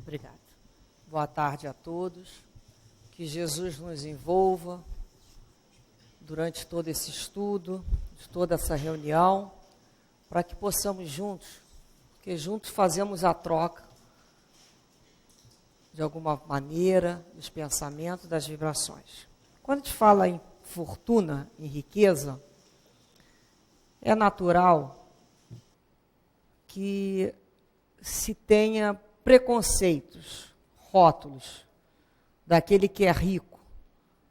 Obrigada. Boa tarde a todos. Que Jesus nos envolva durante todo esse estudo, de toda essa reunião, para que possamos juntos, porque juntos fazemos a troca, de alguma maneira, dos pensamentos, das vibrações. Quando a gente fala em fortuna, em riqueza, é natural que se tenha preconceitos, rótulos, daquele que é rico,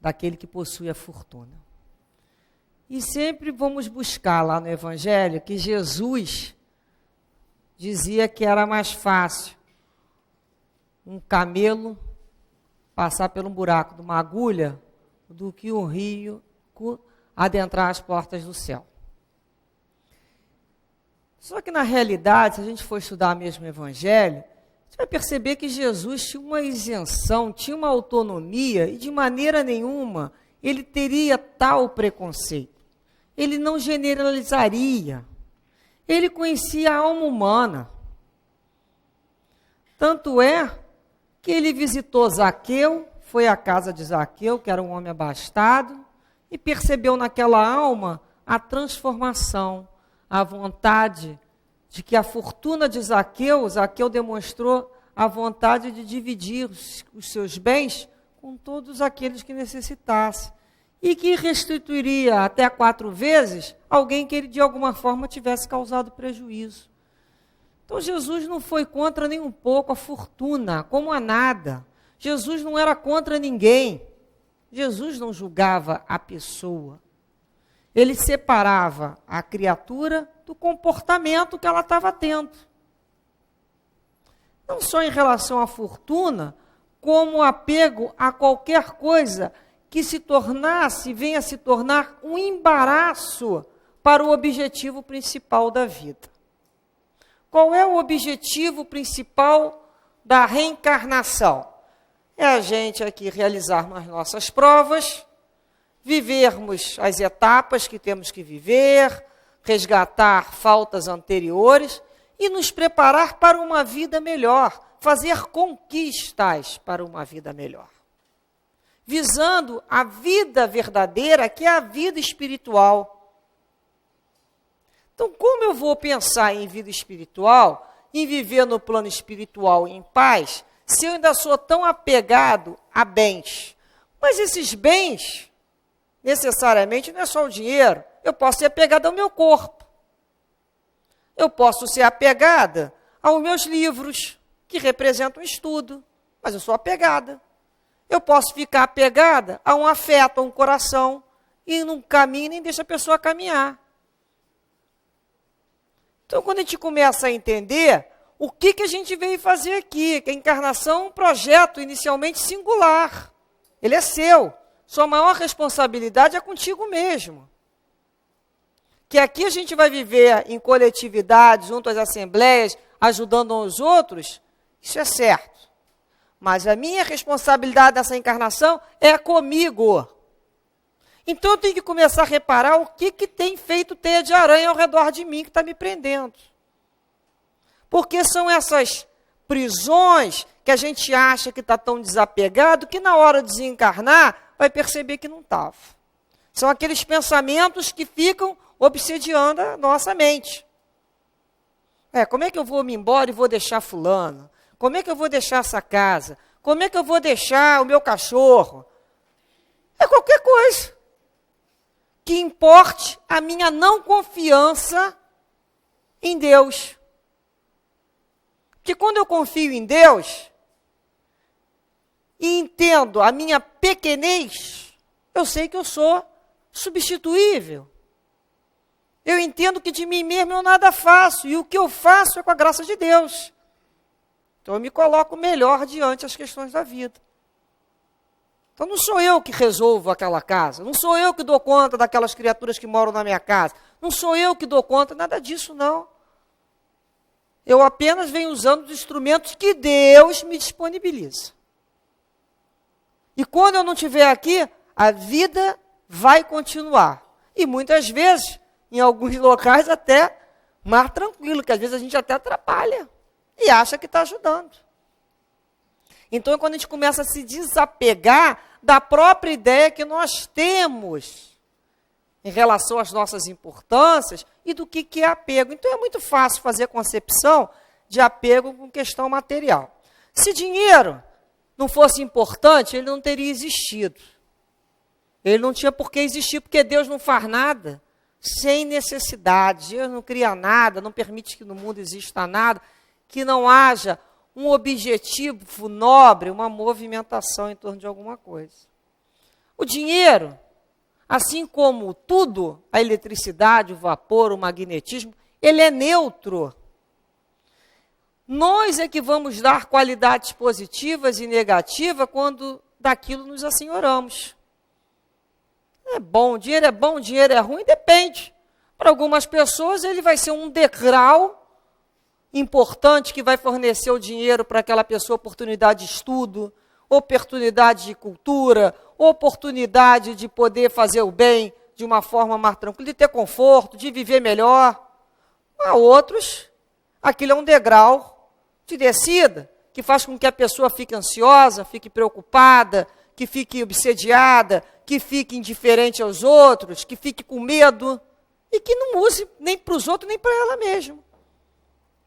daquele que possui a fortuna. E sempre vamos buscar lá no Evangelho que Jesus dizia que era mais fácil um camelo passar pelo buraco de uma agulha do que um rio adentrar as portas do céu. Só que, na realidade, se a gente for estudar mesmo o Evangelho, você vai perceber que Jesus tinha uma isenção, tinha uma autonomia, e de maneira nenhuma ele teria tal preconceito. Ele não generalizaria. Ele conhecia a alma humana. Tanto é que ele visitou Zaqueu, foi à casa de Zaqueu, que era um homem abastado, e percebeu naquela alma a transformação, a vontade de que a fortuna de Zaqueu demonstrou a vontade de dividir os seus bens com todos aqueles que necessitassem, e que restituiria até 4 vezes alguém que ele de alguma forma tivesse causado prejuízo. Então Jesus não foi contra nem um pouco a fortuna, como a nada. Jesus não era contra ninguém. Jesus não julgava a pessoa. Ele separava a criatura do comportamento que ela estava tendo. Não só em relação à fortuna, como apego a qualquer coisa que venha a se tornar um embaraço para o objetivo principal da vida. Qual é o objetivo principal da reencarnação? É a gente aqui realizarmos as nossas provas, vivermos as etapas que temos que viver, resgatar faltas anteriores e nos preparar para uma vida melhor, fazer conquistas para uma vida melhor. Visando a vida verdadeira, que é a vida espiritual. Então, como eu vou pensar em vida espiritual, em viver no plano espiritual em paz, se eu ainda sou tão apegado a bens? Mas esses bens, necessariamente, não é só o dinheiro. Eu posso ser apegada ao meu corpo. Eu posso ser apegada aos meus livros, que representam o estudo, mas eu sou apegada. Eu posso ficar apegada a um afeto, a um coração, e não caminho nem deixa a pessoa caminhar. Então, quando a gente começa a entender o que a gente veio fazer aqui, que a encarnação é um projeto inicialmente singular. Ele é seu. Sua maior responsabilidade é contigo mesmo. Que aqui a gente vai viver em coletividade, junto às assembleias, ajudando uns aos outros, isso é certo. Mas a minha responsabilidade nessa encarnação é comigo. Então eu tenho que começar a reparar o que tem feito teia de aranha ao redor de mim que está me prendendo. Porque são essas prisões que a gente acha que está tão desapegado que na hora de desencarnar vai perceber que não estava. São aqueles pensamentos que ficam obsediando a nossa mente. Como é que eu vou me embora e vou deixar fulano? Como é que eu vou deixar essa casa? Como é que eu vou deixar o meu cachorro? É qualquer coisa que importe a minha não confiança em Deus. Porque quando eu confio em Deus e entendo a minha pequenez, eu sei que eu sou substituível. Eu entendo que de mim mesmo eu nada faço, e o que eu faço é com a graça de Deus. Então eu me coloco melhor diante das questões da vida. Então não sou eu que resolvo aquela casa, não sou eu que dou conta daquelas criaturas que moram na minha casa, não sou eu que dou conta, nada disso não. Eu apenas venho usando os instrumentos que Deus me disponibiliza. E quando eu não estiver aqui, a vida vai continuar. E muitas vezes, em alguns locais até mais tranquilo, que às vezes a gente até atrapalha e acha que está ajudando. Então, Então, é quando a gente começa a se desapegar da própria ideia que nós temos em relação às nossas importâncias e do que é apego. Então, é muito fácil fazer a concepção de apego com questão material. Se dinheiro não fosse importante, ele não teria existido. Ele não tinha por que existir, porque Deus não faz nada sem necessidade. Deus não cria nada, não permite que no mundo exista nada, que não haja um objetivo nobre, uma movimentação em torno de alguma coisa. O dinheiro, assim como tudo, a eletricidade, o vapor, o magnetismo, ele é neutro. Nós é que vamos dar qualidades positivas e negativas quando daquilo nos assenhoramos. É bom, dinheiro é ruim, depende. Para algumas pessoas ele vai ser um degrau importante que vai fornecer o dinheiro para aquela pessoa, oportunidade de estudo, oportunidade de cultura, oportunidade de poder fazer o bem de uma forma mais tranquila, de ter conforto, de viver melhor. A outros, aquilo é um degrau de descida, que faz com que a pessoa fique ansiosa, fique preocupada, que fique obsediada, que fique indiferente aos outros, que fique com medo, e que não use nem para os outros, nem para ela mesma.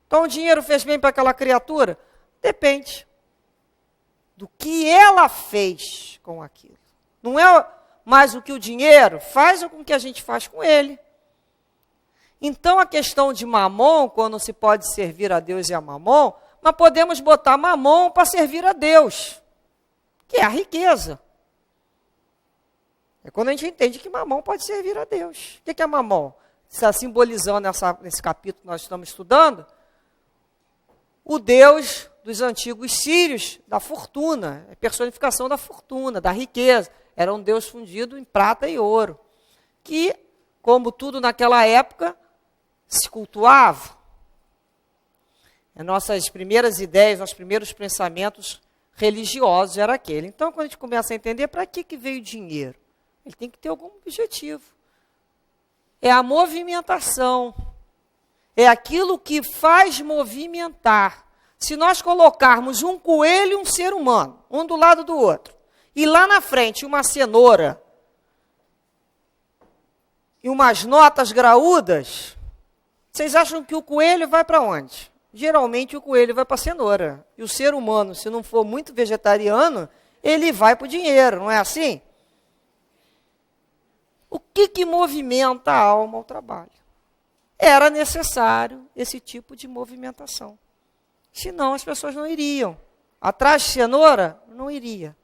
Então, o dinheiro fez bem para aquela criatura? Depende do que ela fez com aquilo. Não é mais o que o dinheiro faz ou com o que a gente faz com ele. Então, a questão de mamon, quando se pode servir a Deus e a mamon, nós podemos botar mamon para servir a Deus, que é a riqueza. É quando a gente entende que mamon pode servir a Deus. O que é mamon? Está simbolizando nesse capítulo que nós estamos estudando, o Deus dos antigos sírios, da fortuna, a personificação da fortuna, da riqueza. Era um Deus fundido em prata e ouro, que, como tudo naquela época, se cultuava. As nossas primeiras ideias, nossos primeiros pensamentos religiosos era aquele. Então, quando a gente começa a entender para que veio o dinheiro, ele tem que ter algum objetivo. É a movimentação. É aquilo que faz movimentar. Se nós colocarmos um coelho e um ser humano, um do lado do outro, e lá na frente uma cenoura e umas notas graúdas, vocês acham que o coelho vai para onde? Geralmente o coelho vai para a cenoura. E o ser humano, se não for muito vegetariano, ele vai para o dinheiro, não é assim? O que movimenta a alma ao trabalho? Era necessário esse tipo de movimentação. Senão as pessoas não iriam. Atrás de cenoura, não iria.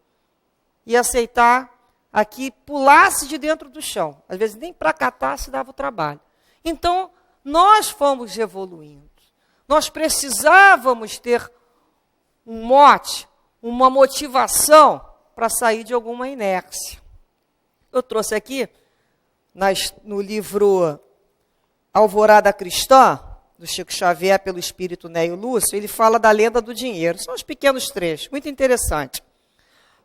E aceitar aqui, pulasse de dentro do chão. Às vezes nem para catar se dava o trabalho. Então, nós fomos evoluindo. Nós precisávamos ter um mote, uma motivação para sair de alguma inércia. Eu trouxe aqui, no livro Alvorada Cristã, do Chico Xavier, pelo espírito Neio Lúcio, ele fala da lenda do dinheiro. São uns pequenos trechos, muito interessante.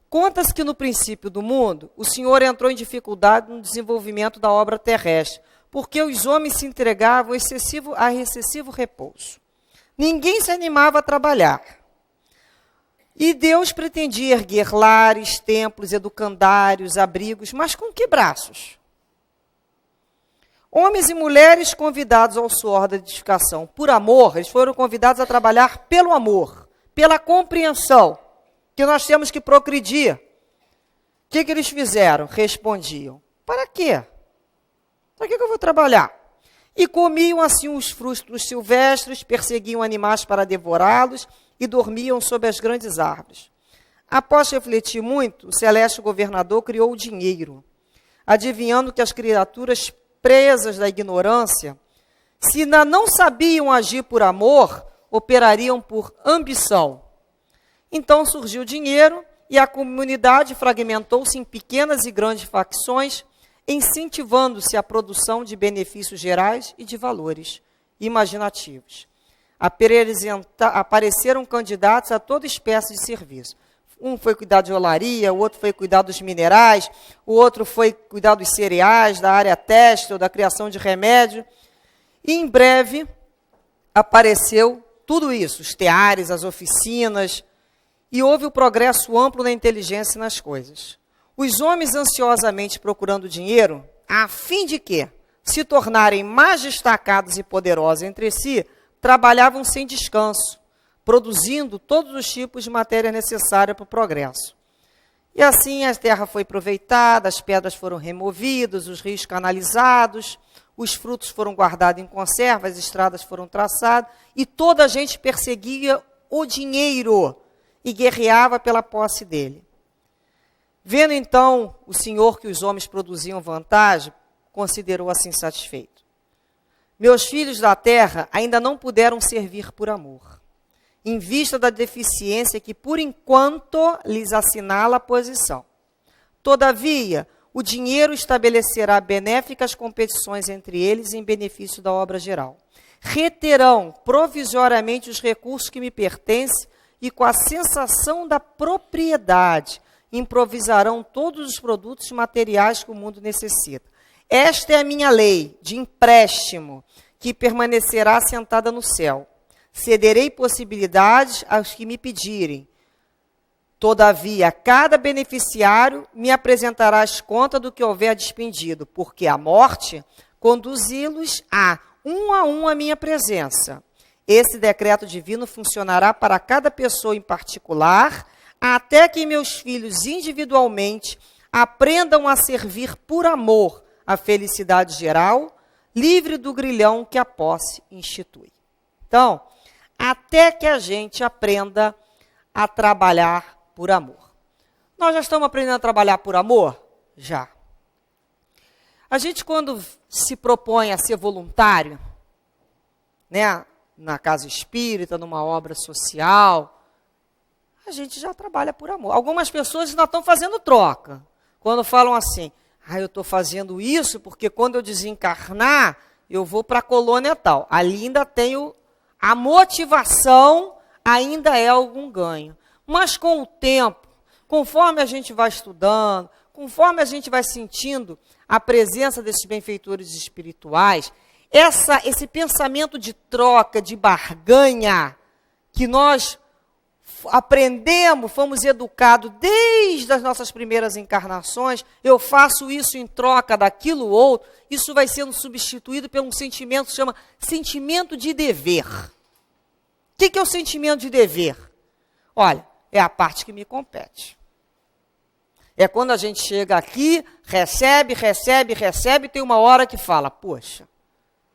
Conta-se que no princípio do mundo, o Senhor entrou em dificuldade no desenvolvimento da obra terrestre, porque os homens se entregavam a excessivo repouso. Ninguém se animava a trabalhar. E Deus pretendia erguer lares, templos, educandários, abrigos, mas com que braços? Homens e mulheres convidados ao suor da edificação por amor, eles foram convidados a trabalhar pelo amor, pela compreensão que nós temos que progredir. O que eles fizeram? Respondiam, para quê? Para que eu vou trabalhar? E comiam assim os frutos silvestres, perseguiam animais para devorá-los e dormiam sob as grandes árvores. Após refletir muito, o celeste governador criou o dinheiro, adivinhando que as criaturas presas da ignorância, se ainda não sabiam agir por amor, operariam por ambição. Então surgiu o dinheiro e a comunidade fragmentou-se em pequenas e grandes facções, incentivando-se a produção de benefícios gerais e de valores imaginativos. Apareceram candidatos a toda espécie de serviço. Um foi cuidar de olaria, o outro foi cuidar dos minerais, o outro foi cuidar dos cereais, da área têxtil, da criação de remédio. E em breve apareceu tudo isso, os teares, as oficinas. e houve o progresso amplo na inteligência e nas coisas. Os homens ansiosamente procurando dinheiro, a fim de que se tornarem mais destacados e poderosos entre si, trabalhavam sem descanso, produzindo todos os tipos de matéria necessária para o progresso. E assim a terra foi aproveitada, as pedras foram removidas, os rios canalizados, os frutos foram guardados em conserva, as estradas foram traçadas, e toda a gente perseguia o dinheiro e guerreava pela posse dele. Vendo então o Senhor que os homens produziam vantagem, considerou assim satisfeito. Meus filhos da terra ainda não puderam servir por amor, em vista da deficiência que, por enquanto, lhes assinala a posição. Todavia, o dinheiro estabelecerá benéficas competições entre eles em benefício da obra geral. Reterão provisoriamente os recursos que me pertencem e, com a sensação da propriedade, improvisarão todos os produtos materiais que o mundo necessita. Esta é a minha lei de empréstimo, que permanecerá assentada no céu. Cederei possibilidades aos que me pedirem. Todavia, cada beneficiário me apresentará as contas do que houver despendido, porque a morte conduzi-los a um à minha presença. Esse decreto divino funcionará para cada pessoa em particular, até que meus filhos individualmente aprendam a servir por amor a felicidade geral, livre do grilhão que a posse institui. Então, até que a gente aprenda a trabalhar por amor. Nós já estamos aprendendo a trabalhar por amor? Já. A gente, quando se propõe a ser voluntário, né, na casa espírita, numa obra social, a gente já trabalha por amor. Algumas pessoas ainda estão fazendo troca. Quando falam assim, eu estou fazendo isso porque quando eu desencarnar, eu vou para a colônia tal. Ali ainda tenho a motivação, ainda é algum ganho. Mas com o tempo, conforme a gente vai estudando, conforme a gente vai sentindo a presença desses benfeitores espirituais, esse pensamento de troca, de barganha, que nós aprendemos, fomos educados desde as nossas primeiras encarnações, eu faço isso em troca daquilo outro, isso vai sendo substituído por um sentimento que se chama sentimento de dever. O que é o sentimento de dever? Olha, é a parte que me compete. É quando a gente chega aqui, recebe, tem uma hora que fala, poxa,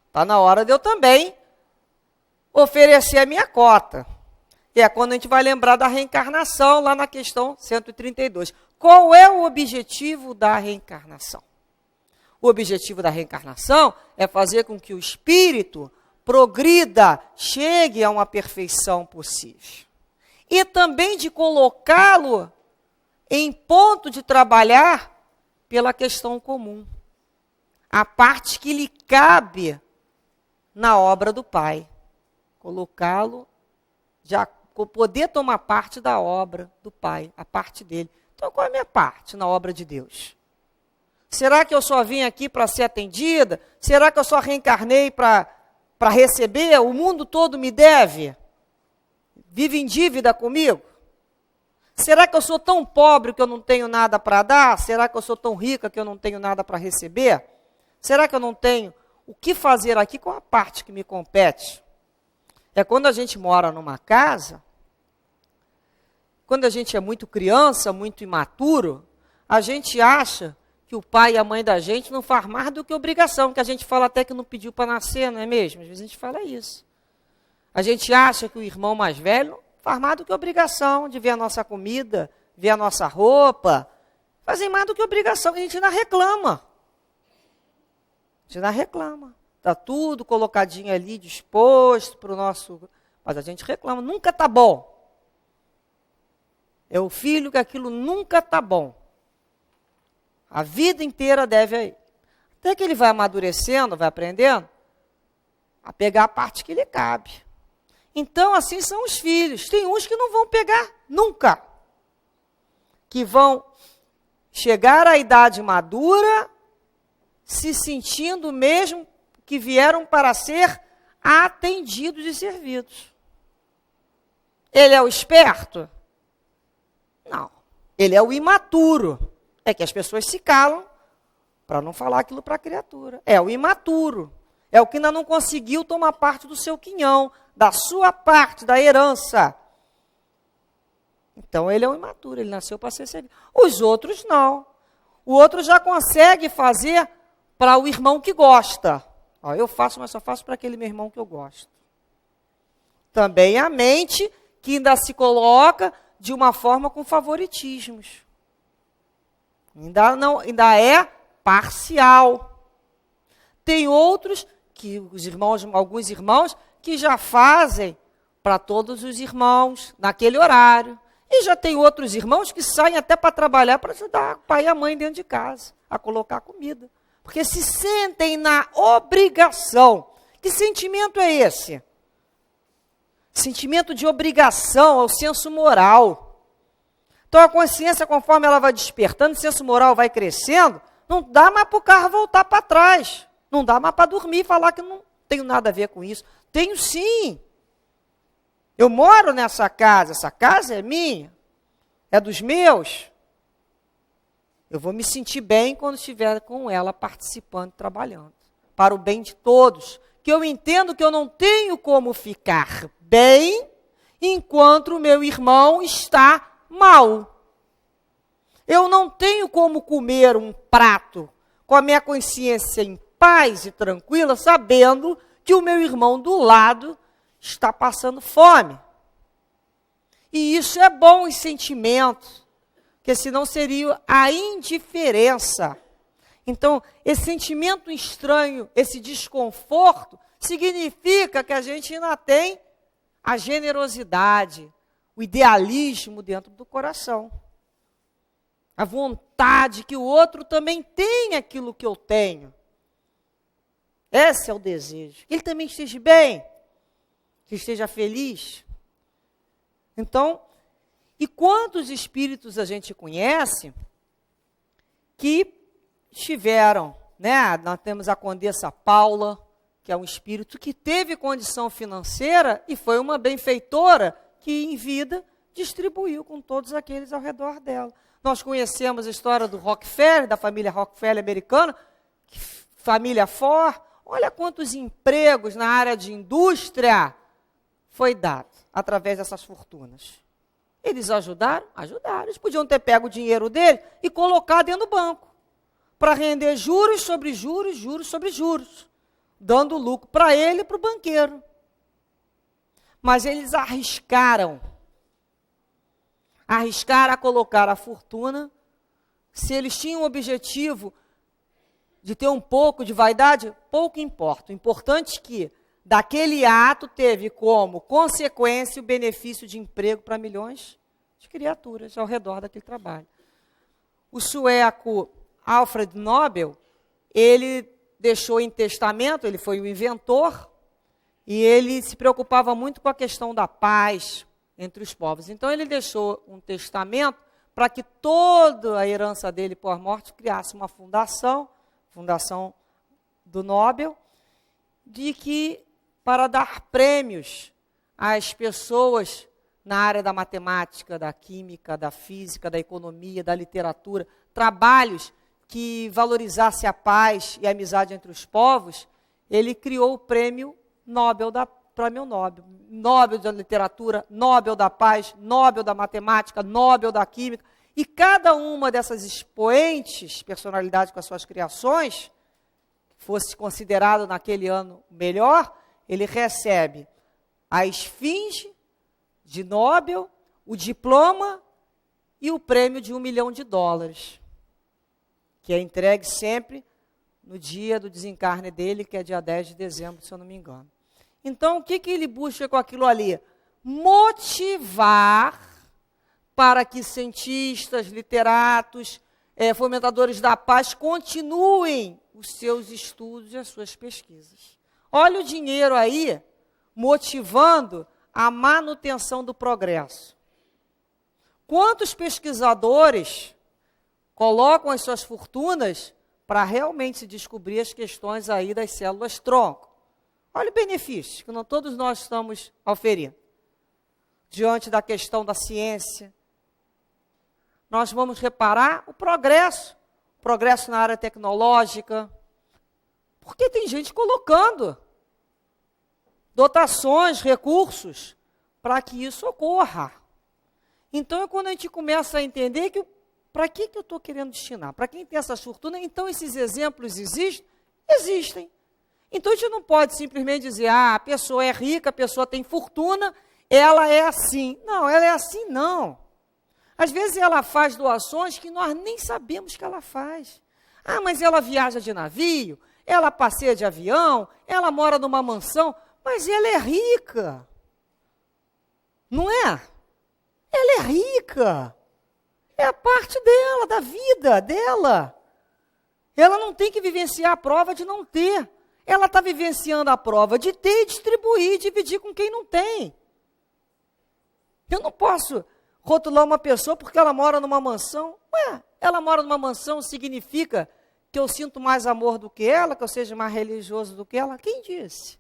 está na hora de eu também oferecer a minha cota. É quando a gente vai lembrar da reencarnação, lá na questão 132. Qual é o objetivo da reencarnação? O objetivo da reencarnação é fazer com que o espírito progrida, chegue a uma perfeição possível. E também de colocá-lo em ponto de trabalhar pela questão comum. A parte que lhe cabe na obra do Pai. Colocá-lo, já poder tomar parte da obra do Pai, a parte dele. Então, qual é a minha parte na obra de Deus? Será que eu só vim aqui para ser atendida? Será que eu só reencarnei para receber? O mundo todo me deve? Vive em dívida comigo? Será que eu sou tão pobre que eu não tenho nada para dar? Será que eu sou tão rica que eu não tenho nada para receber? Será que eu não tenho o que fazer aqui com a parte que me compete? É quando a gente mora numa casa, quando a gente é muito criança, muito imaturo, a gente acha que o pai e a mãe da gente não faz mais do que obrigação, que a gente fala até que não pediu para nascer, não é mesmo? Às vezes a gente fala isso. A gente acha que o irmão mais velho faz mais do que obrigação de ver a nossa comida, ver a nossa roupa, fazem mais do que obrigação, e a gente ainda reclama. A gente ainda reclama. Está tudo colocadinho ali, disposto para o nosso... Mas a gente reclama, nunca está bom. É o filho que aquilo nunca está bom. A vida inteira deve a ele. Até que ele vai amadurecendo, vai aprendendo a pegar a parte que lhe cabe. Então, assim são os filhos. Tem uns que não vão pegar nunca. Que vão chegar à idade madura, se sentindo mesmo que vieram para ser atendidos e servidos. Ele é o esperto? Ele é o imaturo. É que as pessoas se calam para não falar aquilo para a criatura. É o imaturo. É o que ainda não conseguiu tomar parte do seu quinhão, da sua parte, da herança. Então, ele é um imaturo, ele nasceu para ser servido. Os outros não. O outro já consegue fazer para o irmão que gosta. Ó, eu faço, mas só faço para aquele meu irmão que eu gosto. Também a mente que ainda se coloca de uma forma com favoritismos. Ainda é parcial. Tem outros que alguns irmãos que já fazem para todos os irmãos naquele horário. E já tem outros irmãos que saem até para trabalhar para ajudar o pai e a mãe dentro de casa a colocar comida. Porque se sentem na obrigação. Que sentimento é esse? Sentimento de obrigação, é o senso moral. Então a consciência, conforme ela vai despertando, o senso moral vai crescendo, não dá mais para o carro voltar para trás. Não dá mais para dormir e falar que não tenho nada a ver com isso. Tenho sim. Eu moro nessa casa, essa casa é minha, é dos meus. Eu vou me sentir bem quando estiver com ela participando, trabalhando, para o bem de todos. Que eu entendo que eu não tenho como ficar bem enquanto o meu irmão está mal. Eu não tenho como comer um prato com a minha consciência em paz e tranquila, sabendo que o meu irmão do lado está passando fome. E isso é bom em sentimento, porque senão seria a indiferença. Então, esse sentimento estranho, esse desconforto, significa que a gente ainda tem a generosidade, o idealismo dentro do coração. A vontade que o outro também tenha aquilo que eu tenho. Esse é o desejo. Que ele também esteja bem, que esteja feliz. Então, e quantos espíritos a gente conhece que estiveram, né? Nós temos a Condessa Paula, que é um espírito que teve condição financeira e foi uma benfeitora que, em vida, distribuiu com todos aqueles ao redor dela. Nós conhecemos a história do Rockefeller, da família Rockefeller americana, família Ford. Olha quantos empregos na área de indústria foi dado através dessas fortunas. Eles ajudaram? Ajudaram. Eles podiam ter pego o dinheiro dele e colocar dentro do banco, para render juros sobre juros, juros sobre juros, dando lucro para ele e para o banqueiro. Mas eles arriscaram a colocar a fortuna. Se eles tinham o objetivo de ter um pouco de vaidade, pouco importa. O importante é que daquele ato teve como consequência o benefício de emprego para milhões de criaturas ao redor daquele trabalho. O sueco Alfred Nobel, ele deixou em testamento, ele foi o inventor, e ele se preocupava muito com a questão da paz entre os povos. Então ele deixou um testamento para que toda a herança dele pós-morte criasse uma fundação do Nobel, de que para dar prêmios às pessoas na área da matemática, da química, da física, da economia, da literatura, trabalhos que valorizasse a paz e a amizade entre os povos, ele criou o prêmio Nobel Prêmio Nobel. Nobel da literatura, Nobel da paz, Nobel da matemática, Nobel da química. E cada uma dessas expoentes, personalidades com as suas criações, fosse considerado naquele ano melhor, ele recebe a esfinge de Nobel, o diploma e o prêmio de $1 milhão, que é entregue sempre no dia do desencarne dele, que é dia 10 de dezembro, se eu não me engano. Então, o que ele busca com aquilo ali? Motivar para que cientistas, literatos, fomentadores da paz continuem os seus estudos e as suas pesquisas. Olha o dinheiro aí motivando a manutenção do progresso. Quantos pesquisadores colocam as suas fortunas para realmente se descobrir as questões aí das células-tronco? Olha o benefício que todos nós estamos auferindo diante da questão da ciência, nós vamos reparar o progresso na área tecnológica, porque tem gente colocando dotações, recursos, para que isso ocorra. Então, é quando a gente começa a entender que para que eu estou querendo destinar? Para quem tem essa fortuna, então esses exemplos existem. Então, a gente não pode simplesmente dizer, a pessoa é rica, a pessoa tem fortuna, ela é assim. Não, ela é assim não. Às vezes ela faz doações que nós nem sabemos que ela faz. Mas ela viaja de navio, ela passeia de avião, ela mora numa mansão, mas ela é rica. Não é? Ela é rica. É a parte dela, da vida dela. Ela não tem que vivenciar a prova de não ter. Ela está vivenciando a prova de ter, distribuir, dividir com quem não tem. Eu não posso rotular uma pessoa porque ela mora numa mansão. Ela mora numa mansão significa que eu sinto mais amor do que ela, que eu seja mais religioso do que ela? Quem disse?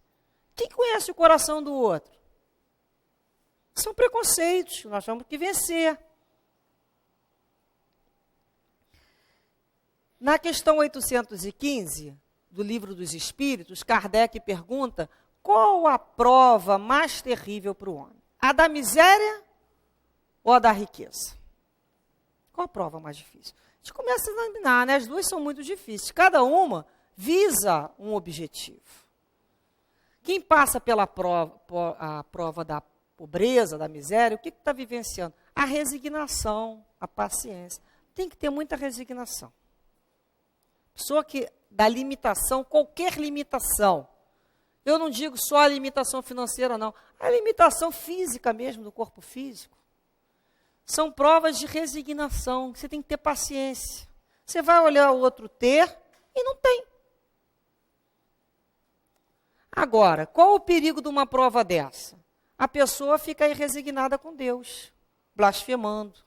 Quem conhece o coração do outro? São preconceitos que nós temos que vencer. Na questão 815 do Livro dos Espíritos, Kardec pergunta qual a prova mais terrível para o homem? A da miséria ou a da riqueza? Qual a prova mais difícil? A gente começa a examinar, né? As duas são muito difíceis. Cada uma visa um objetivo. Quem passa pela a prova da pobreza, da miséria, o que está vivenciando? A resignação, a paciência. Tem que ter muita resignação. Pessoa que da limitação, qualquer limitação. Eu não digo só a limitação financeira, não. A limitação física mesmo, do corpo físico. São provas de resignação, você tem que ter paciência. Você vai olhar o outro ter e não tem. Agora, qual o perigo de uma prova dessa? A pessoa fica aí resignada com Deus, blasfemando,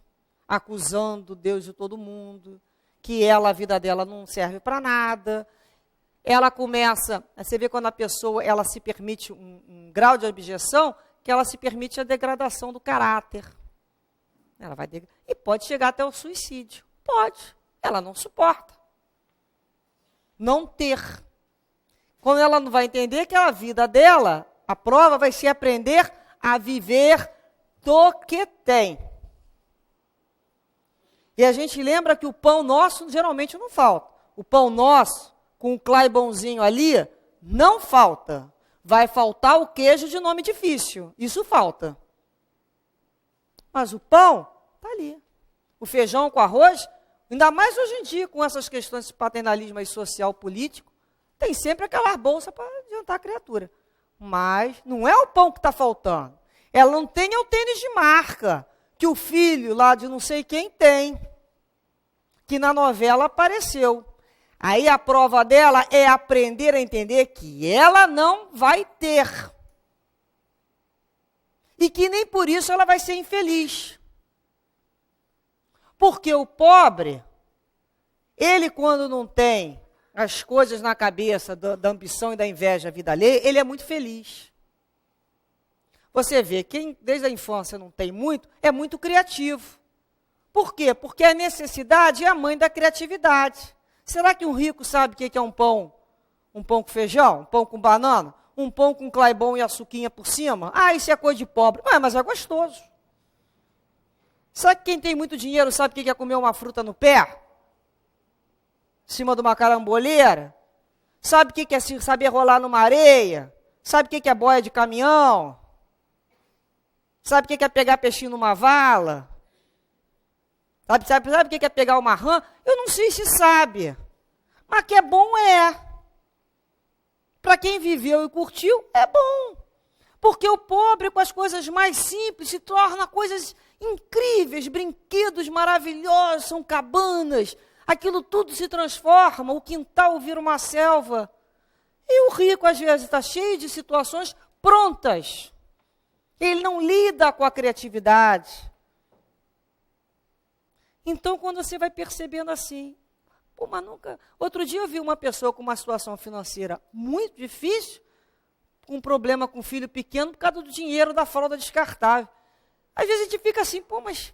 acusando Deus de todo mundo, que a vida dela não serve para nada. Ela começa, você vê quando a pessoa ela se permite um grau de objeção, que ela se permite a degradação do caráter. Ela vai e pode chegar até o suicídio. Pode. Ela não suporta. Não ter. Quando ela não vai entender que a vida dela, a prova vai ser aprender a viver do que tem. E a gente lembra que o pão nosso geralmente não falta. O pão nosso, com o claibonzinho ali, não falta. Vai faltar o queijo de nome difícil. Isso falta. Mas o pão está ali. O feijão com arroz, ainda mais hoje em dia, com essas questões de paternalismo aí social, político, tem sempre aquela bolsa para adiantar a criatura. Mas não é o pão que está faltando. Ela não tem o tênis de marca, que o filho lá de não sei quem tem, que na novela apareceu. Aí a prova dela é aprender a entender que ela não vai ter. E que nem por isso ela vai ser infeliz. Porque o pobre, ele quando não tem as coisas na cabeça da ambição e da inveja, a vida alheia, ele é muito feliz. Você vê, quem desde a infância não tem muito, é muito criativo. Por quê? Porque a necessidade é a mãe da criatividade. Será que um rico sabe o que é um pão? Um pão com feijão? Um pão com banana? Um pão com claibon e açuquinha por cima? Isso é coisa de pobre. Mas é gostoso. Sabe que quem tem muito dinheiro sabe o que é comer uma fruta no pé? Em cima de uma caramboleira? Sabe o que é saber rolar numa areia? Sabe o que é boia de caminhão? Sabe o que é pegar peixinho numa vala? Sabe o que é pegar uma rã? Eu não sei se sabe. Mas que é bom é. Para quem viveu e curtiu, é bom. Porque o pobre, com as coisas mais simples, se torna coisas incríveis, brinquedos maravilhosos, são cabanas. Aquilo tudo se transforma, o quintal vira uma selva. E o rico, às vezes, está cheio de situações prontas. Ele não lida com a criatividade. Então, quando você vai percebendo assim, mas nunca... Outro dia eu vi uma pessoa com uma situação financeira muito difícil, com um problema com um filho pequeno, por causa do dinheiro da fralda descartável. Às vezes a gente fica assim, mas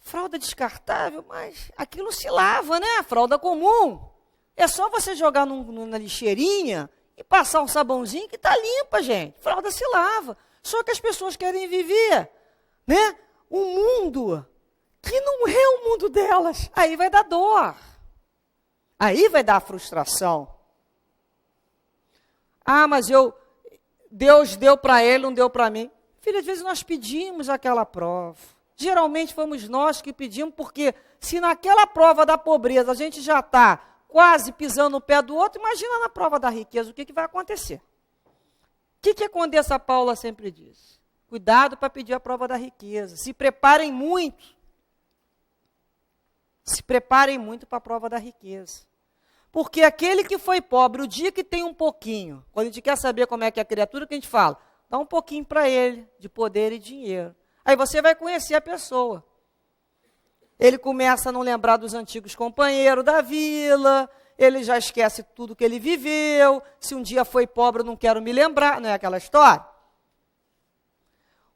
fralda descartável, mas aquilo se lava, né? Fralda comum. É só você jogar na lixeirinha e passar um sabãozinho que está limpa, gente. Fralda se lava. Só que as pessoas querem viver, né? Um mundo que não é o mundo delas. Aí vai dar dor. Aí vai dar frustração. Ah, mas Deus deu para ele, não deu para mim. Filho, às vezes nós pedimos aquela prova. Geralmente fomos nós que pedimos, porque se naquela prova da pobreza a gente já está quase pisando no pé do outro, imagina na prova da riqueza, o que vai acontecer? O que a Condessa Paula sempre diz? Cuidado para pedir a prova da riqueza. Se preparem muito. Se preparem muito para a prova da riqueza. Porque aquele que foi pobre, o dia que tem um pouquinho, quando a gente quer saber como é que é a criatura, o que a gente fala? Dá um pouquinho para ele, de poder e dinheiro. Aí você vai conhecer a pessoa. Ele começa a não lembrar dos antigos companheiros da vila, ele já esquece tudo que ele viveu, se um dia foi pobre eu não quero me lembrar, não é aquela história?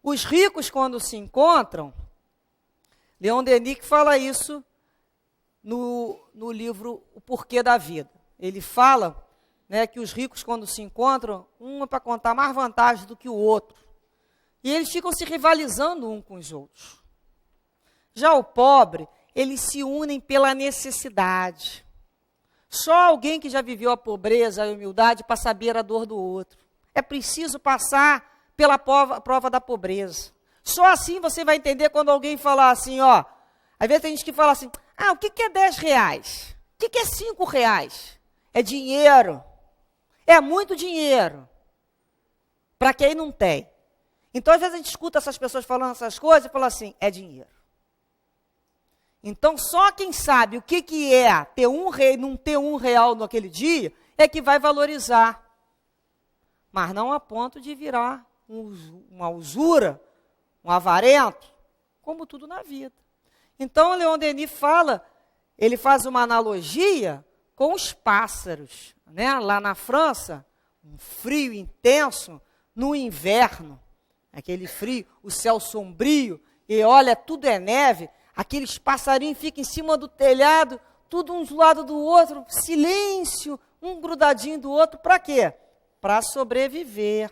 Os ricos, quando se encontram, Leon Denis que fala isso no livro O Porquê da Vida. Ele fala, né, que os ricos, quando se encontram, um é para contar mais vantagens do que o outro. E eles ficam se rivalizando um com os outros. Já o pobre, eles se unem pela necessidade. Só alguém que já viveu a pobreza, a humildade, para saber a dor do outro. É preciso passar pela prova da pobreza. Só assim você vai entender quando alguém falar assim, ó. Às vezes tem gente que fala assim, o que é 10 reais? O que é 5 reais? É dinheiro. É muito dinheiro. Para quem não tem. Então, às vezes a gente escuta essas pessoas falando essas coisas e fala assim, é dinheiro. Então, só quem sabe o que é ter não ter R$1 naquele dia, é que vai valorizar. Mas não a ponto de virar uma usura, um avarento, como tudo na vida. Então, Leon Denis ele faz uma analogia com os pássaros. Né? Lá na França, um frio intenso, no inverno, aquele frio, o céu sombrio, e olha, tudo é neve, aqueles passarinhos ficam em cima do telhado, tudo um do lado do outro, silêncio, um grudadinho do outro, para quê? Para sobreviver.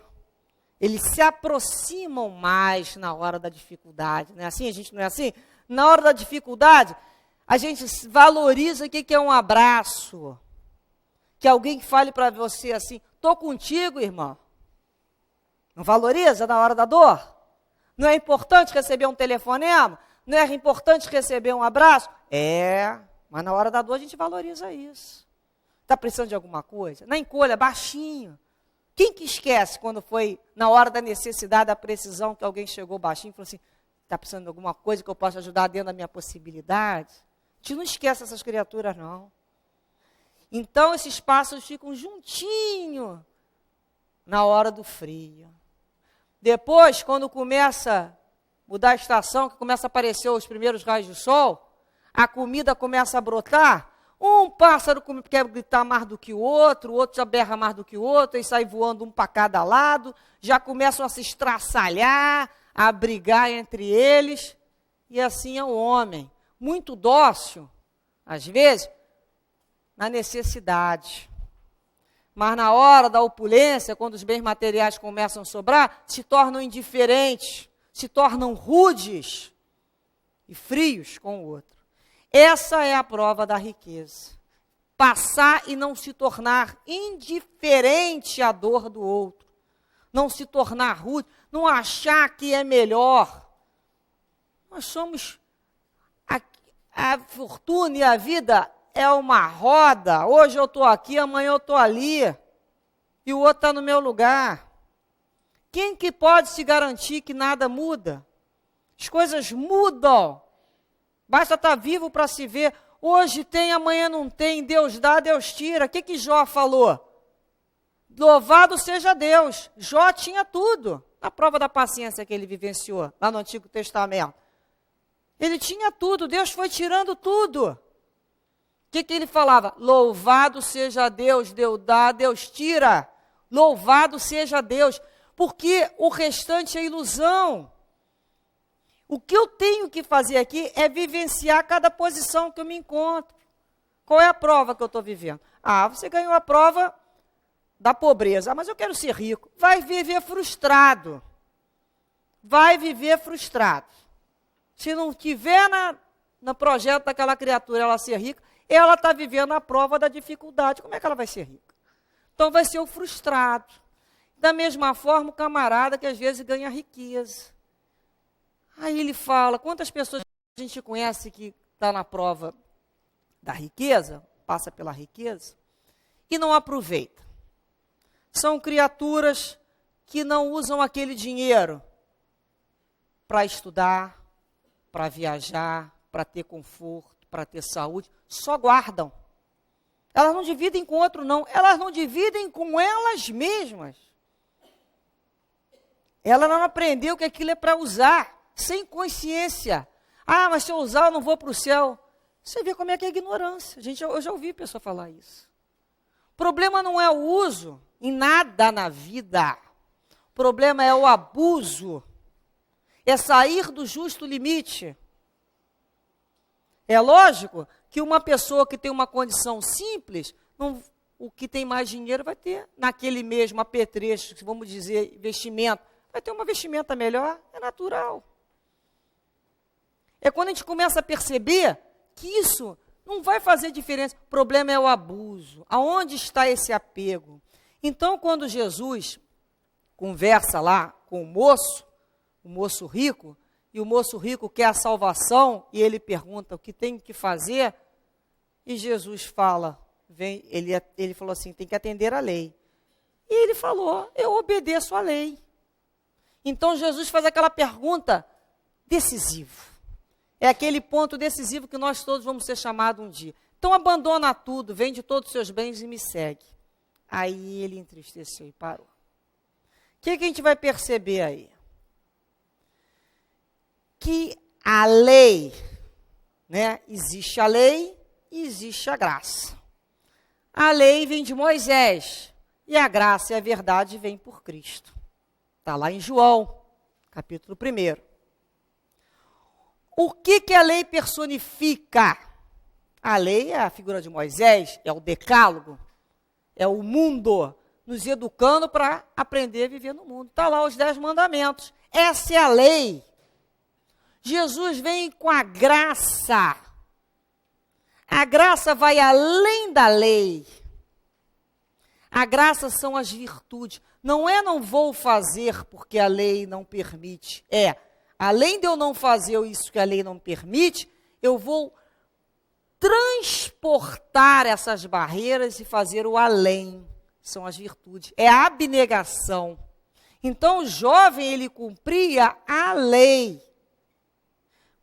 Eles se aproximam mais na hora da dificuldade, não é assim? A gente não é assim? Na hora da dificuldade, a gente valoriza o que é um abraço, que alguém fale para você assim, estou contigo, irmão. Não valoriza na hora da dor? Não é importante receber um telefonema? Não é importante receber um abraço? Mas na hora da dor a gente valoriza isso. Está precisando de alguma coisa? Na encolha, baixinho. Quem que esquece quando foi na hora da necessidade, da precisão, que alguém chegou baixinho e falou assim, está precisando de alguma coisa que eu possa ajudar dentro da minha possibilidade? A gente não esquece essas criaturas, não. Então, esses pássaros ficam juntinho na hora do frio. Depois, quando começa a mudar a estação, que começa a aparecer os primeiros raios de sol, a comida começa a brotar, um pássaro quer gritar mais do que o outro já berra mais do que o outro, e sai voando um para cada lado, já começam a se estraçalhar, a brigar entre eles, e assim é o homem, muito dócil, às vezes, na necessidade. Mas na hora da opulência, quando os bens materiais começam a sobrar, se tornam indiferentes, se tornam rudes e frios com o outro. Essa é a prova da riqueza. Passar e não se tornar indiferente à dor do outro. Não se tornar rude, não achar que é melhor. Nós somos... A fortuna e a vida é uma roda. Hoje eu estou aqui, amanhã eu estou ali. E o outro está no meu lugar. Quem que pode se garantir que nada muda? As coisas mudam. Basta estar vivo para se ver. Hoje tem, amanhã não tem. Deus dá, Deus tira. O que Jó falou? Louvado seja Deus. Jó tinha tudo. Na prova da paciência que ele vivenciou, lá no Antigo Testamento. Ele tinha tudo. Deus foi tirando tudo. O que ele falava? Louvado seja Deus. Deus dá, Deus tira. Louvado seja Deus. Porque o restante é ilusão. O que eu tenho que fazer aqui é vivenciar cada posição que eu me encontro. Qual é a prova que eu estou vivendo? Você ganhou a prova da pobreza. Mas eu quero ser rico. Vai viver frustrado. Vai viver frustrado. Se não tiver no projeto daquela criatura ela ser rica, ela está vivendo a prova da dificuldade. Como é que ela vai ser rica? Então vai ser o frustrado. Da mesma forma, o camarada que às vezes ganha riqueza. Aí ele fala, quantas pessoas a gente conhece que está na prova da riqueza, passa pela riqueza, e não aproveita. São criaturas que não usam aquele dinheiro para estudar, para viajar, para ter conforto, para ter saúde, só guardam. Elas não dividem com outro, não. Elas não dividem com elas mesmas. Ela não aprendeu que aquilo é para usar, sem consciência. Mas se eu usar, eu não vou para o céu. Você vê como é que é a ignorância. Eu já ouvi pessoa falar isso. O problema não é o uso em nada na vida. O problema é o abuso. É sair do justo limite. É lógico que uma pessoa que tem uma condição simples, o que tem mais dinheiro vai ter naquele mesmo apetrecho, vamos dizer, vestimento. Vai ter uma vestimenta melhor, é natural. É quando a gente começa a perceber que isso não vai fazer diferença. O problema é o abuso. Aonde está esse apego? Então, quando Jesus conversa lá com o moço rico, e o moço rico quer a salvação, e ele pergunta o que tem que fazer, e Jesus fala, ele falou assim, tem que atender a lei. E ele falou, eu obedeço à lei. Então Jesus faz aquela pergunta decisiva. É aquele ponto decisivo que nós todos vamos ser chamados um dia. Então abandona tudo, vende todos os seus bens e me segue. Aí ele entristeceu e parou. O que a gente vai perceber aí? Que a lei, existe a lei e existe a graça. A lei vem de Moisés e a graça e a verdade vêm por Cristo. Está lá em João, capítulo 1. O que a lei personifica? A lei é a figura de Moisés, é o decálogo, é o mundo, nos educando para aprender a viver no mundo. Está lá os 10 mandamentos. Essa é a lei. Jesus vem com a graça. A graça vai além da lei. A graça são as virtudes. Não vou fazer porque a lei não permite. Além de eu não fazer isso que a lei não permite, eu vou transportar essas barreiras e fazer o além. São as virtudes. É a abnegação. Então o jovem, ele cumpria a lei.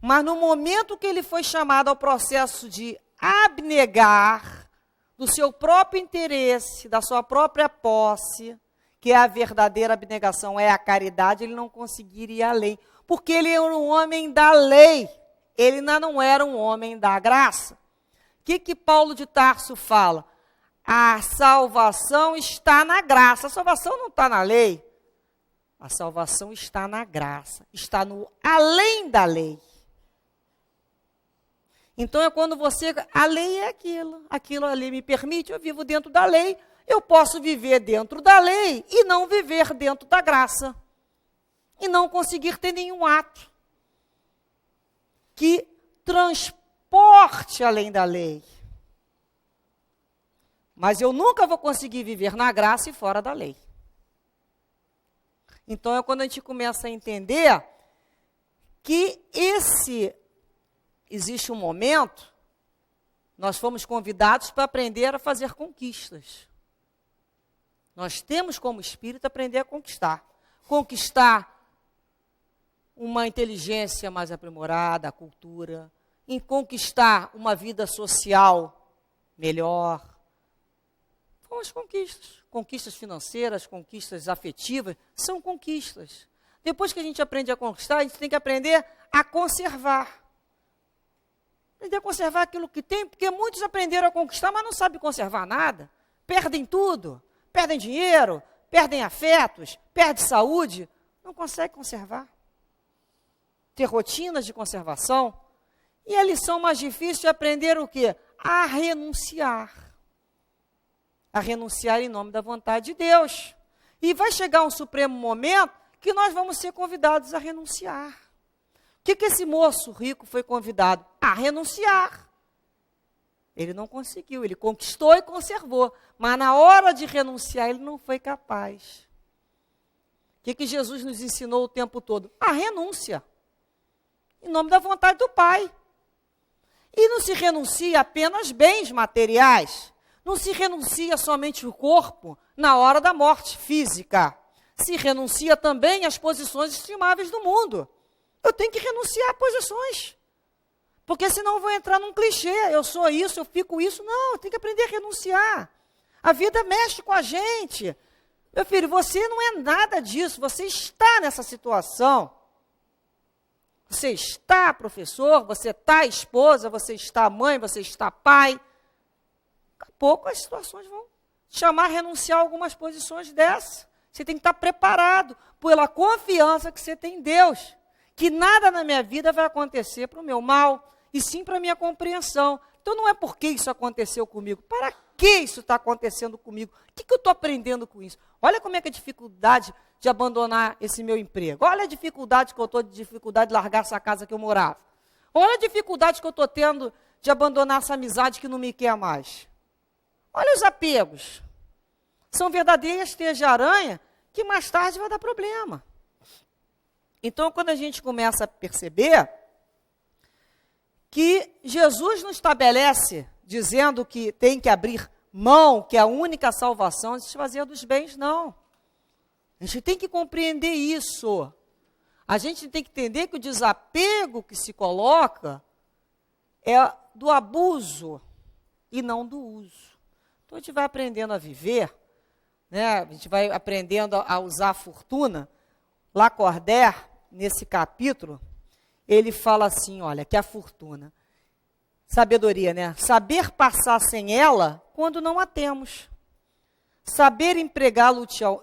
Mas no momento que ele foi chamado ao processo de abnegar do seu próprio interesse, da sua própria posse, que é a verdadeira abnegação, é a caridade, ele não conseguiria ir além. Porque ele era um homem da lei, ele ainda não era um homem da graça. O que Paulo de Tarso fala? A salvação está na graça, a salvação não está na lei. A salvação está na graça, está no além da lei. Então é quando a lei é aquilo a lei me permite, eu vivo dentro da lei, eu posso viver dentro da lei e não viver dentro da graça. E não conseguir ter nenhum ato que transporte além da lei. Mas eu nunca vou conseguir viver na graça e fora da lei. Então é quando a gente começa a entender que existe um momento, nós fomos convidados para aprender a fazer conquistas. Nós temos como espírito aprender a conquistar. Conquistar uma inteligência mais aprimorada, a cultura, em conquistar uma vida social melhor. São as conquistas. Conquistas financeiras, conquistas afetivas, são conquistas. Depois que a gente aprende a conquistar, a gente tem que aprender a conservar. Aprender a conservar aquilo que tem, porque muitos aprenderam a conquistar, mas não sabem conservar nada. Perdem tudo. Perdem dinheiro, perdem afetos, perdem saúde. Não conseguem conservar. ter rotinas de conservação. E a lição mais difícil é aprender o quê? A renunciar. A renunciar em nome da vontade de Deus. E vai chegar um supremo momento que nós vamos ser convidados a renunciar. O que esse moço rico foi convidado? A renunciar. Ele não conseguiu, ele conquistou e conservou. Mas na hora de renunciar, ele não foi capaz. O que Jesus nos ensinou o tempo todo? A renúncia. Em nome da vontade do Pai. E não se renuncia apenas bens materiais. Não se renuncia somente o corpo na hora da morte física. Se renuncia também às posições estimáveis do mundo. Eu tenho que renunciar a posições. Porque senão eu vou entrar num clichê. Eu sou isso, eu fico isso. Não, eu tenho que aprender a renunciar. A vida mexe com a gente. Meu filho, você não é nada disso. Você está nessa situação. Você está professor, você está esposa, você está mãe, você está pai. Daqui a pouco as situações vão chamar a renunciar a algumas posições dessas. Você tem que estar preparado pela confiança que você tem em Deus. Que nada na minha vida vai acontecer para o meu mal, e sim para a minha compreensão. Então não é porque isso aconteceu comigo. Para que isso está acontecendo comigo? O que eu estou aprendendo com isso? Olha como é que é a dificuldade de abandonar esse meu emprego. Olha a dificuldade que eu estou, de largar essa casa que eu morava. Olha a dificuldade que eu estou tendo de abandonar essa amizade que não me quer mais. Olha os apegos. São verdadeiras teias de aranha que mais tarde vai dar problema. Então, quando a gente começa a perceber que Jesus não estabelece dizendo que tem que abrir mão, que é a única salvação é desfazer dos bens, não. A gente tem que compreender isso. A gente tem que entender que o desapego que se coloca é do abuso e não do uso. Então, a gente vai aprendendo a viver, né? A gente vai aprendendo a usar a fortuna. Lacordaire, nesse capítulo, ele fala assim, olha, que a fortuna, sabedoria, né? Saber passar sem ela quando não a temos. Saber empregá-la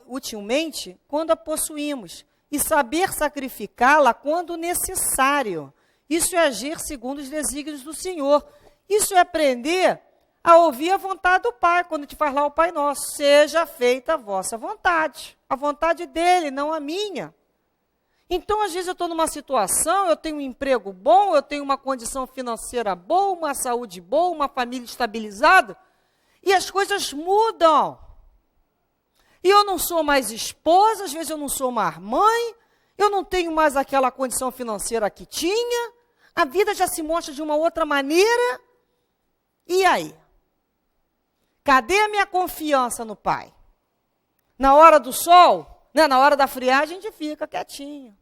utilmente quando a possuímos. E saber sacrificá-la quando necessário. Isso é agir segundo os desígnios do Senhor. Isso é aprender a ouvir a vontade do Pai, quando te faz lá o Pai Nosso. Seja feita a vossa vontade. A vontade dele, não a minha. Então, às vezes eu estou numa situação, eu tenho um emprego bom, eu tenho uma condição financeira boa, uma saúde boa, uma família estabilizada, e as coisas mudam. E eu não sou mais esposa, às vezes eu não sou mais mãe, eu não tenho mais aquela condição financeira que tinha, a vida já se mostra de uma outra maneira. E aí? Cadê a minha confiança no Pai? Na hora do sol, né, na hora da friagem, a gente fica quietinho.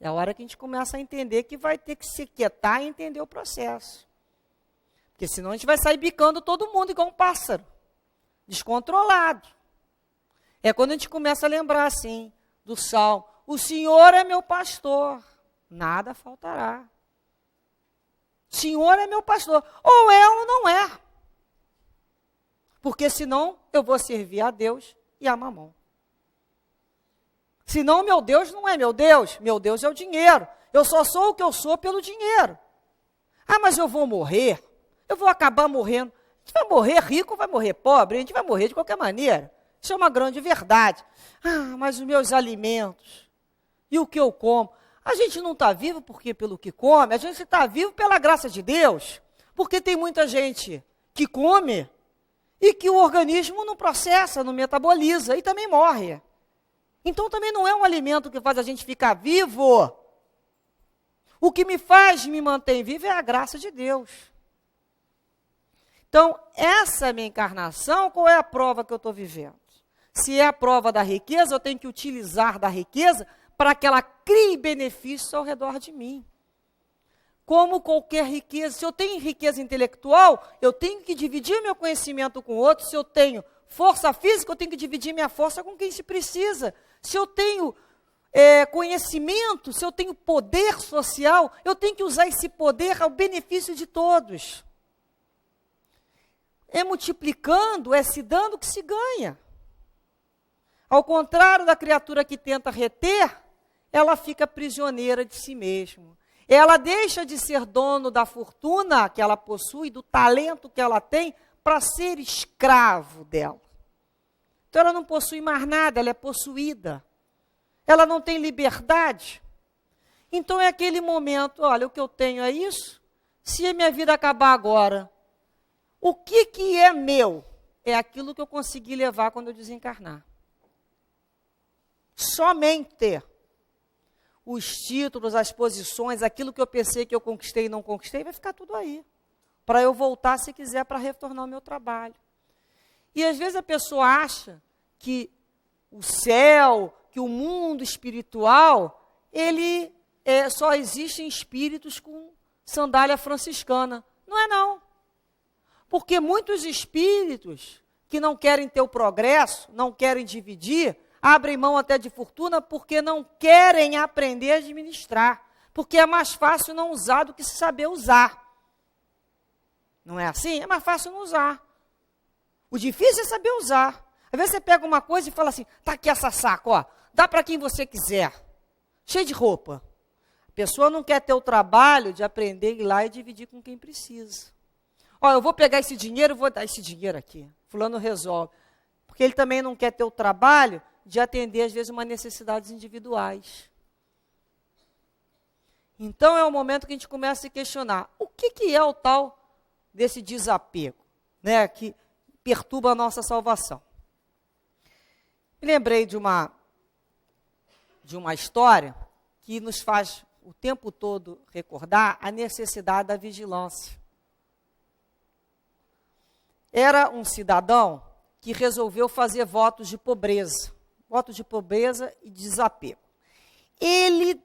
É a hora que a gente começa a entender que vai ter que se quietar e entender o processo. Porque senão a gente vai sair bicando todo mundo igual um pássaro, descontrolado. É quando a gente começa a lembrar assim, do Salmo, o Senhor é meu pastor, nada faltará. O Senhor é meu pastor, ou é ou não é. Porque senão eu vou servir a Deus e a mamão. Senão meu Deus não é meu Deus é o dinheiro. Eu só sou o que eu sou pelo dinheiro. Ah, mas eu vou morrer, eu vou acabar morrendo. A gente vai morrer rico ou vai morrer pobre? A gente vai morrer de qualquer maneira. Isso é uma grande verdade. Ah, mas os meus alimentos e o que eu como. A gente não está vivo porque pelo que come, a gente está vivo pela graça de Deus. Porque tem muita gente que come e que o organismo não processa, não metaboliza e também morre. Então também não é um alimento que faz a gente ficar vivo. O que me faz me manter vivo é a graça de Deus. Então, essa minha encarnação, qual é a prova que eu estou vivendo? Se é a prova da riqueza, eu tenho que utilizar da riqueza para que ela crie benefícios ao redor de mim. Como qualquer riqueza, se eu tenho riqueza intelectual, eu tenho que dividir meu conhecimento com outros. Se eu tenho força física, eu tenho que dividir minha força com quem se precisa. Se eu tenho conhecimento, se eu tenho poder social, eu tenho que usar esse poder ao benefício de todos. É multiplicando, é se dando que se ganha. Ao contrário da criatura que tenta reter, ela fica prisioneira de si mesma. Ela deixa de ser dono da fortuna que ela possui, do talento que ela tem, para ser escravo dela. Então ela não possui mais nada, ela é possuída. Ela não tem liberdade. Então é aquele momento, olha, o que eu tenho é isso. Se a minha vida acabar agora, o que é meu? É aquilo que eu consegui levar quando eu desencarnar. Somente os títulos, as posições, aquilo que eu pensei que eu conquistei e não conquistei, vai ficar tudo aí. Para eu voltar, se quiser, para retornar ao meu trabalho. E às vezes a pessoa acha que o céu, que o mundo espiritual, ele só existe em espíritos com sandália franciscana. Não é não. Porque muitos espíritos que não querem ter o progresso, não querem dividir, abrem mão até de fortuna porque não querem aprender a administrar. Porque é mais fácil não usar do que saber usar. Não é assim? É mais fácil não usar. O difícil é saber usar. Às vezes você pega uma coisa e fala assim, tá aqui essa saco, ó, dá para quem você quiser. Cheio de roupa. A pessoa não quer ter o trabalho de aprender a ir lá e dividir com quem precisa. Ó, eu vou pegar esse dinheiro, vou dar esse dinheiro aqui. Fulano resolve. Porque ele também não quer ter o trabalho de atender, às vezes, uma necessidades individuais. Então, é o momento que a gente começa a se questionar. O que é o tal desse desapego, né, que perturba a nossa salvação? Me lembrei de uma história que nos faz o tempo todo recordar a necessidade da vigilância. Era um cidadão que resolveu fazer votos de pobreza e desapego. Ele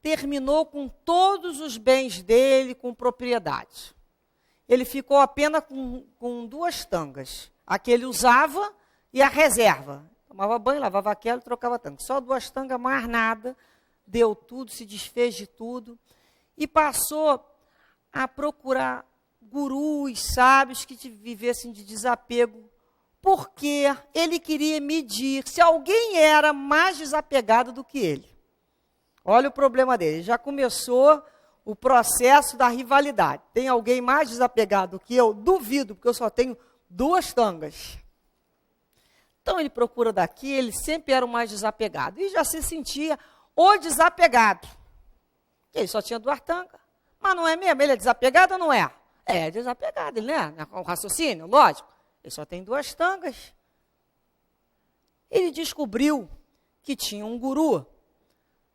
terminou com todos os bens dele, com propriedade. Ele ficou apenas com 2 tangas. A que ele usava e a reserva. Tomava banho, lavava aquela e trocava tanga. Só 2 tangas, mais nada. Deu tudo, se desfez de tudo. E passou a procurar gurus, sábios que vivessem de desapego. Porque ele queria medir se alguém era mais desapegado do que ele. Olha o problema dele. Já começou o processo da rivalidade. Tem alguém mais desapegado do que eu? Duvido, porque eu só tenho 2 tangas. Então ele procura daqui, ele sempre era o mais desapegado. E já se sentia o desapegado. Ele só tinha 2 tangas. Mas não é mesmo? Ele é desapegado ou não é? É desapegado, ele não é? O raciocínio, lógico. Ele só tem 2 tangas. Ele descobriu que tinha um guru,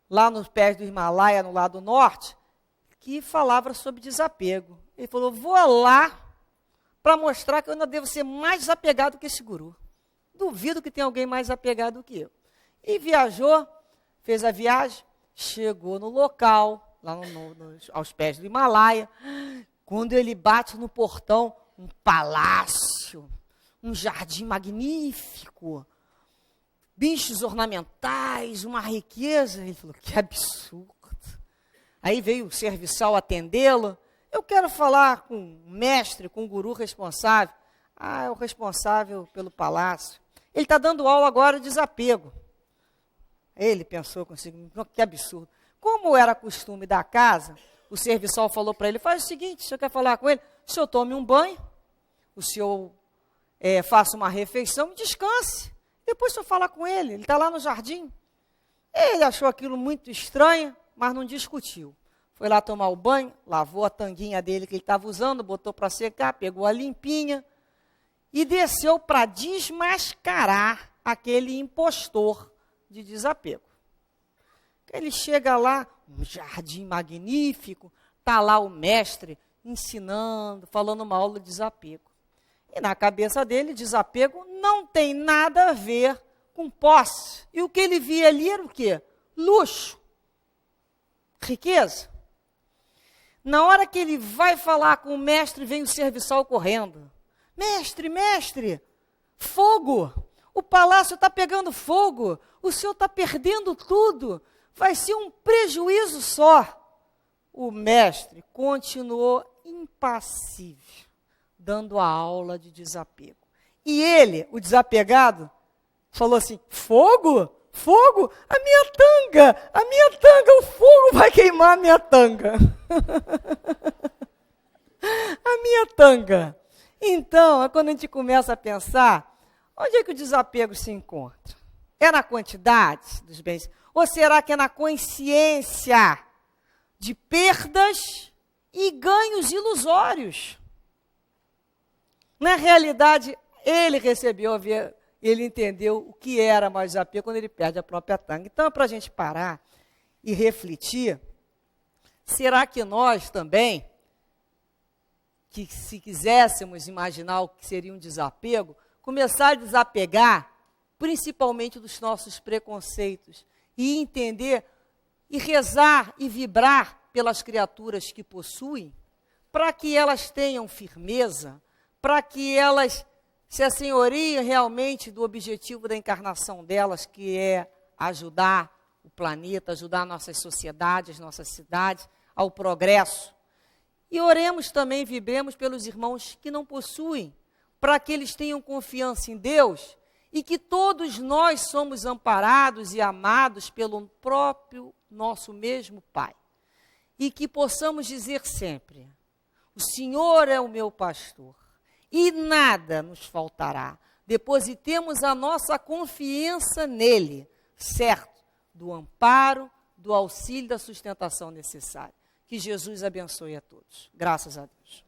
lá nos pés do Himalaia, no lado norte, que falava sobre desapego. Ele falou, vou lá para mostrar que eu ainda devo ser mais desapegado que esse guru. Duvido que tenha alguém mais apegado do que eu. E viajou, fez a viagem, chegou no local, lá aos pés do Himalaia. Quando ele bate no portão, um palácio, um jardim magnífico, bichos ornamentais, uma riqueza. Ele falou, que absurdo. Aí veio o serviçal atendê-lo. Eu quero falar com o mestre, com o guru responsável. Ah, é o responsável pelo palácio. Ele está dando aula agora de desapego. Ele pensou consigo, que absurdo. Como era costume da casa, o serviçal falou para ele, faz o seguinte, o senhor quer falar com ele? O senhor tome um banho, o senhor faça uma refeição e descanse. Depois o senhor fala com ele está lá no jardim. Ele achou aquilo muito estranho, mas não discutiu. Foi lá tomar o banho, lavou a tanguinha dele que ele estava usando, botou para secar, pegou a limpinha e desceu para desmascarar aquele impostor de desapego. Ele chega lá, um jardim magnífico, está lá o mestre ensinando, falando uma aula de desapego. E na cabeça dele, desapego não tem nada a ver com posse. E o que ele via ali era o quê? Luxo. Riqueza. Na hora que ele vai falar com o mestre, vem o serviçal correndo. Mestre, mestre, fogo! O palácio está pegando fogo, o senhor está perdendo tudo, vai ser um prejuízo só. O mestre continuou impassível, dando a aula de desapego. E ele, o desapegado, falou assim, fogo? Fogo? A minha tanga, o fogo vai queimar a minha tanga. A minha tanga. Então, quando a gente começa a pensar, onde é que o desapego se encontra? É na quantidade dos bens? Ou será que é na consciência de perdas e ganhos ilusórios? Na realidade, ele entendeu o que era mais desapego quando ele perde a própria tanga. Então, é para a gente parar e refletir, será que nós também, que se quiséssemos imaginar o que seria um desapego, começar a desapegar, principalmente dos nossos preconceitos, e entender, e rezar e vibrar pelas criaturas que possuem, para que elas tenham firmeza, para que elas se assenhoriem realmente do objetivo da encarnação delas, que é ajudar o planeta, ajudar nossas sociedades, nossas cidades, ao progresso. E oremos também, vibremos pelos irmãos que não possuem, para que eles tenham confiança em Deus e que todos nós somos amparados e amados pelo próprio nosso mesmo Pai. E que possamos dizer sempre, o Senhor é o meu pastor e nada nos faltará. Depositemos a nossa confiança nele, certo, do amparo, do auxílio, da sustentação necessária. Que Jesus abençoe a todos. Graças a Deus.